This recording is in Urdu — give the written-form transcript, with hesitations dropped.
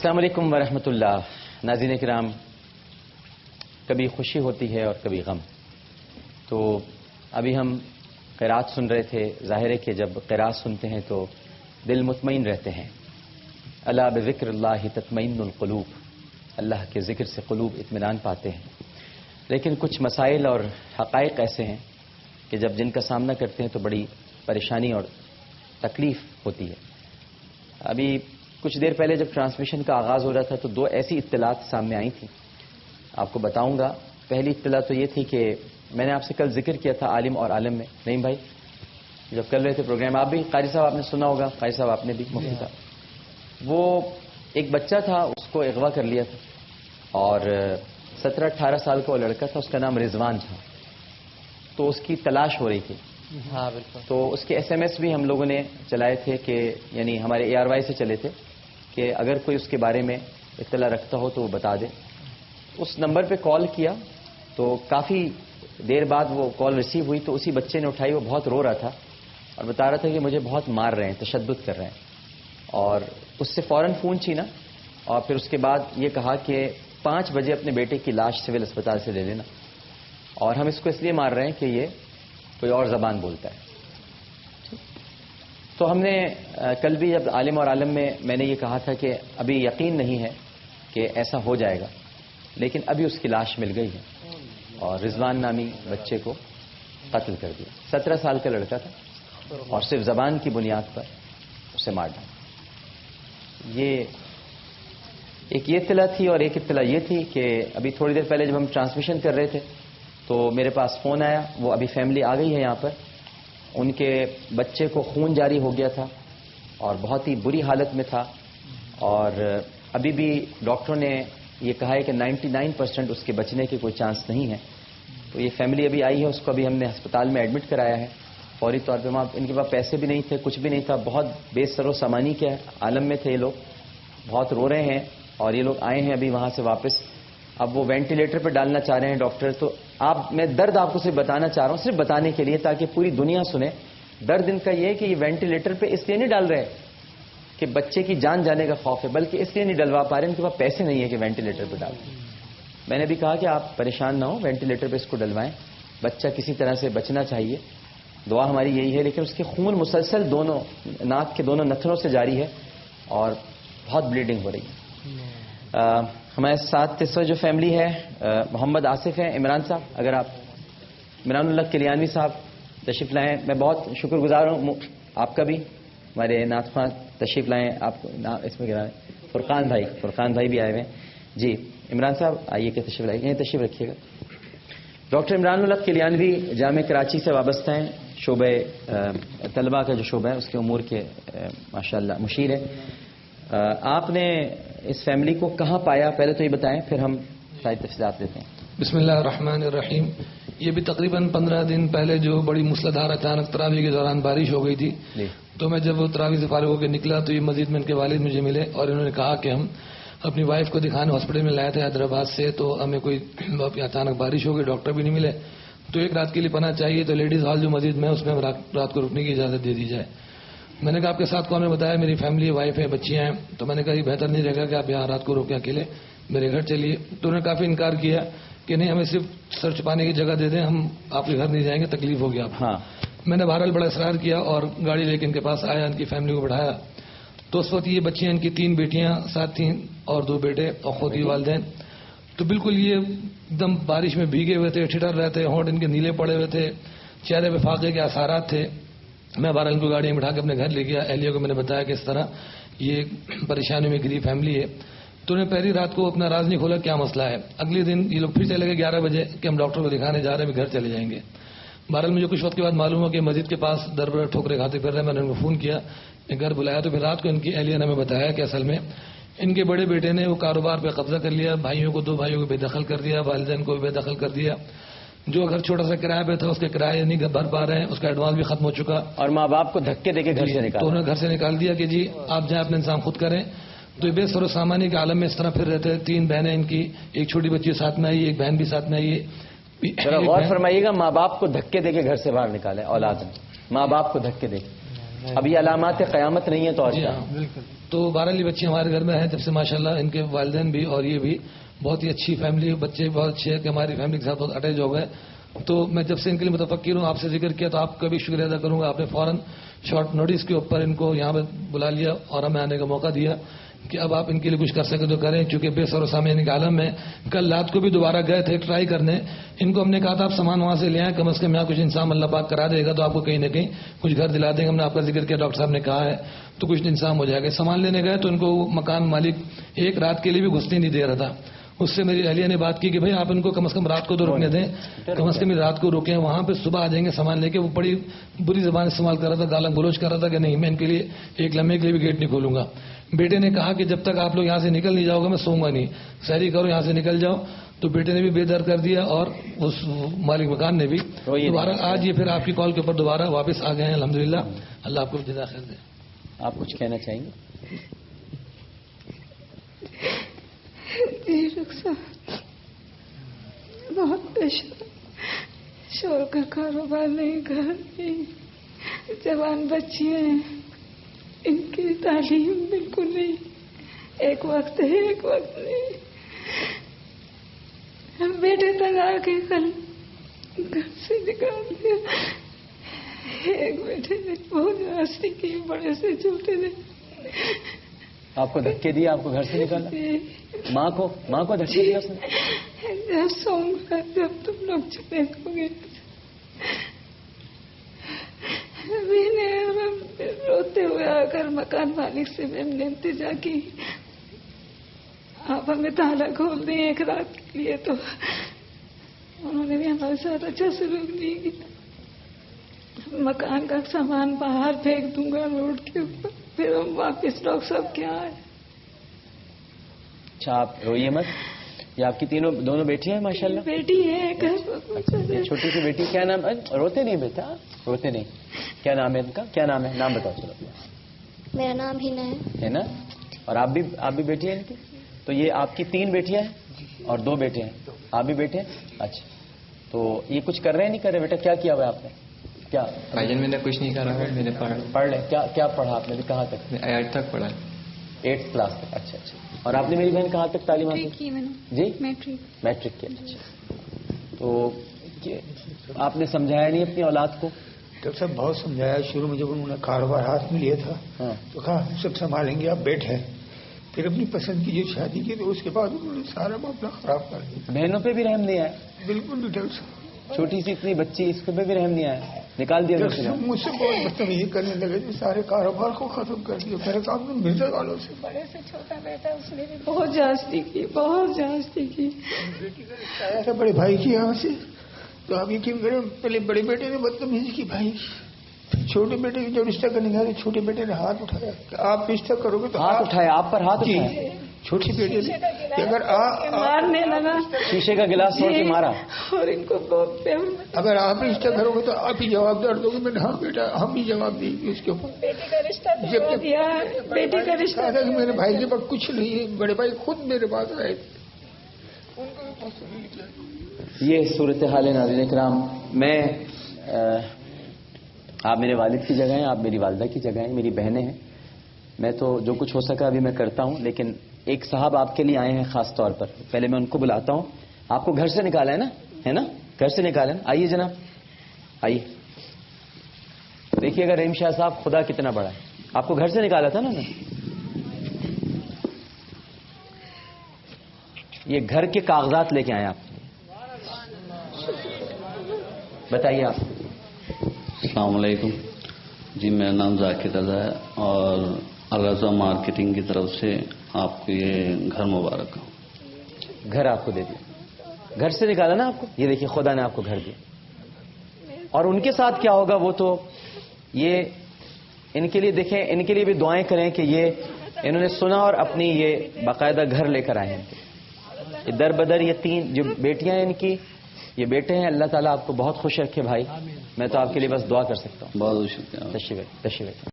السلام علیکم ورحمۃ اللہ. ناظرین کرام، کبھی خوشی ہوتی ہے اور کبھی غم. تو ابھی ہم قرات سن رہے تھے. ظاہر ہے کہ جب قرات سنتے ہیں تو دل مطمئن رہتے ہیں. الا بذکر اللہ تطمئن القلوب، اللہ کے ذکر سے قلوب اطمینان پاتے ہیں. لیکن کچھ مسائل اور حقائق ایسے ہیں کہ جب جن کا سامنا کرتے ہیں تو بڑی پریشانی اور تکلیف ہوتی ہے. ابھی کچھ دیر پہلے جب ٹرانسمیشن کا آغاز ہو رہا تھا تو دو ایسی اطلاعات سامنے آئی تھیں، آپ کو بتاؤں گا. پہلی اطلاع تو یہ تھی کہ میں نے آپ سے کل ذکر کیا تھا عالم اور عالم میں. نہیں بھائی، جب کر رہے تھے پروگرام، آپ بھی قاری صاحب آپ نے سنا ہوگا، قاری صاحب آپ نے بھی، مفتی صاحب، وہ ایک بچہ تھا، اس کو اغوا کر لیا تھا اور 17-18 سال کا وہ لڑکا تھا، اس کا نام رضوان تھا. تو اس کی تلاش ہو رہی تھی. ہاں بالکل. تو اس کے SMS بھی ہم لوگوں نے چلائے تھے کہ یعنی ہمارے ARY سے چلے تھے کہ اگر کوئی اس کے بارے میں اطلاع رکھتا ہو تو وہ بتا دے. اس نمبر پہ کال کیا تو کافی دیر بعد وہ کال ریسیو ہوئی تو اسی بچے نے اٹھائی. وہ بہت رو رہا تھا اور بتا رہا تھا کہ مجھے بہت مار رہے ہیں، تشدد کر رہے ہیں. اور اس سے فوراً فون چھینا اور پھر اس کے بعد یہ کہا کہ 5 بجے اپنے بیٹے کی لاش سول اسپتال سے لے لینا، اور ہم اس کو اس لیے مار رہے ہیں کہ یہ کوئی اور زبان بولتا ہے. تو ہم نے کل بھی جب عالم اور عالم میں نے یہ کہا تھا کہ ابھی یقین نہیں ہے کہ ایسا ہو جائے گا، لیکن ابھی اس کی لاش مل گئی ہے اور رضوان نامی بچے کو قتل کر دیا. 17 سال کا لڑکا تھا اور صرف زبان کی بنیاد پر اسے مار ڈالا. یہ اطلاع تھی. اور ایک اطلاع یہ تھی کہ ابھی تھوڑی دیر پہلے جب ہم ٹرانسمیشن کر رہے تھے تو میرے پاس فون آیا. وہ ابھی فیملی آ گئی ہے یہاں پر. ان کے بچے کو خون جاری ہو گیا تھا اور بہت ہی بری حالت میں تھا، اور ابھی بھی ڈاکٹروں نے یہ کہا ہے کہ 99% اس کے بچنے کے کوئی چانس نہیں ہے. تو یہ فیملی ابھی آئی ہے، اس کو ابھی ہم نے ہسپتال میں ایڈمٹ کرایا ہے فوری طور پہ. وہاں ان کے پاس پیسے بھی نہیں تھے، کچھ بھی نہیں تھا، بہت بے سر و سامانی کے عالم میں تھے یہ لوگ. بہت رو رہے ہیں اور یہ لوگ آئے ہیں ابھی وہاں سے واپس. اب وہ وینٹیلیٹر پہ ڈالنا چاہ رہے ہیں ڈاکٹر. تو میں درد آپ کو صرف بتانا چاہ رہا ہوں، صرف بتانے کے لیے تاکہ پوری دنیا سنے. درد ان کا یہ ہے کہ یہ وینٹیلیٹر پہ اس لیے نہیں ڈال رہے کہ بچے کی جان جانے کا خوف ہے، بلکہ اس لیے نہیں ڈلوا پا رہے ان کے پاس پیسے نہیں ہے کہ وینٹیلیٹر پہ ڈال دیں. میں نے بھی کہا کہ آپ پریشان نہ ہو، وینٹیلیٹر پہ اس کو ڈلوائیں، بچہ کسی طرح سے بچنا چاہیے. دعا ہماری یہی ہے. لیکن اس کے خون مسلسل دونوں ناک کے دونوں نتھنوں سے جاری ہے اور بہت بلیڈنگ ہو رہی ہے. ہمارے ساتھ اس وقت جو فیملی ہے محمد آصف ہیں. عمران صاحب، اگر آپ عمران اللہ کلیانوی صاحب تشریف لائیں. میں بہت شکر گزار ہوں آپ کا بھی، ہمارے نعت خواں تشریف لائیں. آپ کو اس میں گرا فرقان بھائی بھی آئے ہوئے ہیں. جی عمران صاحب آئیے کہ تشریف لائیے، یہیں تشریف رکھیے گا. ڈاکٹر عمران اللہ کلیانوی جامع کراچی سے وابستہ ہیں. شعبہ طلبہ کا جو شعبہ ہے اس کے امور کے ماشاءاللہ مشیر ہے. آپ نے اس فیملی کو کہاں پایا، پہلے تو یہ بتائیں، پھر ہم ساری تفصیلات دیتے ہیں. بسم اللہ الرحمن الرحیم. یہ بھی تقریباً 15 دن پہلے جو بڑی موسلادھار اچانک تراویح کے دوران بارش ہو گئی تھی جی. تو میں جب تراویح سے فارغ ہو کے نکلا تو یہ مسجد میں ان کے والد مجھے ملے اور انہوں نے کہا کہ ہم اپنی وائف کو دکھانے ہاسپٹل میں لائے تھے حیدرآباد سے، تو ہمیں کوئی اچانک بارش ہو گئی، ڈاکٹر بھی نہیں ملے، تو ایک رات کے لیے پناہ چاہیے، تو لیڈیز ہال جو مسجد میں ہے اس میں رات کو رکنے کی اجازت دے دی جائے. میں نے کہا آپ کے ساتھ کون نے بتایا میری فیملی وائف ہے، بچیاں ہیں. تو میں نے کہا یہ بہتر نہیں رہے گا کہ آپ یہاں رات کو روکے اکیلے، میرے گھر چلیے. تو انہوں نے کافی انکار کیا کہ نہیں ہمیں صرف سر چھپانے کی جگہ دے دیں، ہم آپ کے گھر نہیں جائیں گے، تکلیف ہوگی آپ. ہاں. میں نے بہرحال بڑا اصرار کیا اور گاڑی لے کے ان کے پاس آیا، ان کی فیملی کو بٹھایا. تو اس وقت یہ بچیاں، ان کی 3 بیٹیاں ساتھ تھیں اور 2 بیٹے اور خود یہ والدین. تو بالکل یہ ایک دم بارش میں بھیگے ہوئے تھے، ٹھٹر رہے تھے، ہونٹ ان کے نیلے پڑے ہوئے تھے، چہرے پہ فاقے کے اثرات تھے. میں بہرحال ان کو گاڑی میں بٹھا کے اپنے گھر لے گیا. اہلیہ کو میں نے بتایا کہ اس طرح یہ پریشانی میں گری فیملی ہے. تو انہیں پہلی رات کو اپنا راز نہیں کھولا کیا مسئلہ ہے. اگلے دن یہ لوگ پھر چلے گئے 11 بجے کہ ہم ڈاکٹر کو دکھانے جا رہے ہیں، گھر چلے جائیں گے. بہرحال مجھے کچھ وقت کے بعد معلوم ہوا کہ مسجد کے پاس در بدر ٹھوکرے کھاتے پھر رہے. میں نے ان کو فون کیا، گھر بلایا. تو پھر رات کو ان کی اہلیہ نے ہمیں بتایا کہ اصل میں ان کے بڑے بیٹے نے وہ کاروبار پہ قبضہ کر لیا، بھائیوں کو 2 بھائیوں کو بے دخل کر دیا، والدین کو بھی بے دخل کر دیا. جو گھر چھوٹا سا کرایہ پہ تھا اس کے کرایہ نہیں بھر پا رہے ہیں، اس کا ایڈوانس بھی ختم ہو چکا، اور ماں باپ کو دھکے دے کے گھر سے نکالا. تو انہوں نے گھر سے نکال دیا کہ جی آپ جائیں اپنے انتظام خود کریں. تو یہ بے سر و سامانی کے عالم میں اس طرح پھر رہتے ہیں. 3 بہنیں ان کی، ایک چھوٹی بچی ساتھ میں آئی، ایک بہن بھی ساتھ میں آئی. غور فرمائیے گا، ماں باپ کو دھکے دے کے گھر سے باہر نکالے اولاد نے، ماں باپ کو دھکے دے کے. اب یہ علامات قیامت نہیں ہے تو اور جی کیا؟ ہاں بالکل. تو 12 بچے ہمارے گھر میں ہیں جب سے ماشاءاللہ. ان کے والدین بھی اور یہ بھی بہت ہی اچھی فیملی, بچے بہت اچھے ہیں کہ ہماری فیملی کے ساتھ بہت اٹیچ ہو گئے. تو میں جب سے ان کے لیے متفکر ہوں, آپ سے ذکر کیا تو آپ کا بھی شکریہ ادا کروں گا. آپ نے فوراً شارٹ نوٹس کے اوپر ان کو یہاں پہ بلا لیا اور ہمیں آنے کا موقع دیا کہ اب آپ ان کے لیے کچھ کر سکیں تو کریں, چونکہ بے سر و سامعین کے عالم میں. کل رات کو بھی دوبارہ گئے تھے ٹرائی کرنے. ان کو ہم نے کہا تھا آپ سامان وہاں سے لے آئیں, کم از کم یہاں کچھ انسان اللہ پاک کرا دے گا تو آپ کو کہیں نہ کہیں کچھ گھر دلا دیں گے. ہم نے آپ کا ذکر کیا, ڈاکٹر صاحب نے کہا ہے تو کچھ انسان ہو جائے گا. سامان لینے گئے تو ان کو مکان مالک ایک رات کے لیے بھی گھسنے نہیں دے رہا تھا. اس سے میری اہلیہ نے بات کی کہ بھائی آپ ان کو کم از کم رات کو تو رکنے دیں, کم از کم رات کو روکیں, وہاں پہ صبح آ جائیں گے سامان لے کے. وہ بڑی بری زبان استعمال کر رہا تھا, گالاں گلوچ کر رہا تھا کہ نہیں میں ان کے لیے ایک لمحے کے لیے بھی گیٹ نہیں کھولوں گا. بیٹے نے کہا کہ جب تک آپ لوگ یہاں سے نکل نہیں جاؤ گے میں سوؤں گا نہیں, سحری کرو یہاں سے نکل جاؤ. تو بیٹے نے بھی بے در کر دیا اور اس مالک مکان نے بھی. دوبارہ آج یہ پھر آپ کی کال کے اوپر دوبارہ واپس آ گئے ہیں الحمدللہ. اللہ آپ کو جزا خیر دے. آپ کچھ کہنا چاہیں گے؟ جی رخصت بہت شور کا کاروبار نہیں, گھر نہیں, جوان بچی ہیں, ان کی تعلیم بالکل نہیں, ایک وقت ہے ایک وقت نہیں. ہم بیٹے تک آ کے کل گھر سے نکال دیا. ایک بیٹے نے بہت مستی کی, بڑے سے چھوٹے نے آپ کو دھکے دیا, آپ کو گھر سے نکالا؟ ماں کو دھکے دیا اس نے؟ جب سوؤں گا جب تم لوگ چلے جاؤ گے. میں نے روتے ہوئے آ کر مکان مالک سے میں نے التجا کی آپ ہمیں تالا کھول دیں ایک رات کے لیے. تو انہوں نے بھی ہمارے ساتھ اچھا سلوک نہیں کیا. مکان کا سامان باہر پھینک دوں گا روڈ کے اوپر, پھر ہم واپس ڈاکٹر صاحب کے آئے. اچھا آپ روئیے مت. یہ آپ کی دونوں بیٹیاں ہیں ماشاءاللہ؟ بیٹی ہے. چھوٹی سی بیٹی, کیا نام؟ روتے نہیں بیٹا, روتے نہیں. کیا نام ہے ان کا؟ کیا نام ہے؟ نام بتاؤ. چلو. میرا نام ہینا ہے نا. اور آپ بھی بیٹی ہیں ان کی؟ تو یہ آپ کی 3 بیٹیاں ہیں اور 2 بیٹے ہیں, آپ بھی بیٹے ہیں. اچھا تو یہ کچھ کر رہے ہیں نہیں کر رہے بیٹا؟ کیا کیا ہوا ہے آپ نے؟ کیا بھائی جان میں نے کچھ نہیں کرا ہے, میں نے پڑھ لیں. کیا پڑھا آپ نے؟ کہاں تک؟ 8 تک پڑھا. 8th کلاس تک. اچھا. اور آپ نے میری بہن کہاں تک تعلیم حاصل کی؟ جی میٹرک کی. اچھا تو آپ نے سمجھایا نہیں اپنی اولاد کو؟ ڈاکٹر صاحب بہت سمجھایا. شروع میں جب انہوں نے کاروبار ہاتھ میں لیا تھا تو کہا ہم سب سنبھالیں گے, آپ بیٹھے. پھر اپنی پسند کی جو شادی کی تو اس کے بعد انہوں نے سارا معاملہ خراب کر دیا. بہنوں پہ بھی رحم نہیں آیا؟ بالکل نہیں ڈاکٹر صاحب. چھوٹی سی اتنی بچی, اس پہ بھی رحم نہیں آیا, نکال دیا. مجھ سے بہت بدتمیزی کرنے لگے تھے, سارے کاروبار کو ختم کر دیا. میرے کام میں مرزا والوں سے. بڑے سے چھوٹا بیٹا اس نے بھی بہت جانچتی کی, بہت جانچتی کی. بیٹی کا رشتہ آیا تھا بڑے بھائی کی یہاں سے, تو آپ یقین کریں پہلے بڑے بیٹے نے بدتمیزی کی بھائی کی. چھوٹے بیٹے کی جو رشتہ کرنے گیا تو چھوٹے بیٹے نے ہاتھ اٹھایا کہ آپ رشتہ کرو گے تو ہاتھ اٹھایا, آپ پر ہاتھ اٹھایا. چھوٹی بیٹی نے اگر مارنے لگا, شیشے کا گلاس توڑ کے مارا. اور ان کو اگر آپ رشتہ کرو گے تو آپ ہی جواب دار دو گے. میں نے ہاں بیٹا ہم بھی جواب دیں گے اس کے اوپر. بیٹی کا رشتہ دیا, بیٹی کا رشتہ تھا کہ میرے بھائی کے پاس کچھ نہیں ہے. بڑے بھائی خود میرے پاس آئے تھے, ان کو بھی پسند نہیں نکلا. یہ صورتحال ہے ناظرین کرام. میں آپ میرے والد کی جگہ ہیں, آپ میری والدہ کی جگہ ہیں, میری بہنیں ہیں. میں تو جو کچھ ہو سکا ابھی میں کرتا ہوں, لیکن ایک صاحب آپ کے لیے آئے ہیں خاص طور پر. پہلے میں ان کو بلاتا ہوں. آپ کو گھر سے نکالا ہے نا گھر سے نکالا ہے. آئیے جناب, آئیے. دیکھیے گا رحیم شاہ صاحب خدا کتنا بڑا ہے. آپ کو گھر سے نکالا تھا نا. یہ گھر کے کاغذات لے کے آئے آپ. بتائیے آپ. السلام علیکم جی, میرا نام ذاکر رضا ہے اور الرضا مارکیٹنگ کی طرف سے آپ کو یہ گھر مبارک ہو. گھر آپ کو دے دیا, گھر سے نکالا نا آپ کو. یہ دیکھیے خدا نے آپ کو گھر دیا. اور ان کے ساتھ کیا ہوگا وہ تو یہ ان کے لیے دیکھیں, ان کے لیے بھی دعائیں کریں کہ یہ انہوں نے سنا اور اپنی یہ باقاعدہ گھر لے کر آئے ہیں. یہ در بدر یہ 3 جو بیٹیاں ہیں ان کی, یہ بیٹے ہیں. اللہ تعالیٰ آپ کو بہت خوش رکھے بھائی. میں تو آپ کے لیے بس دعا کر سکتا ہوں. بہت شکریہ. تشریف.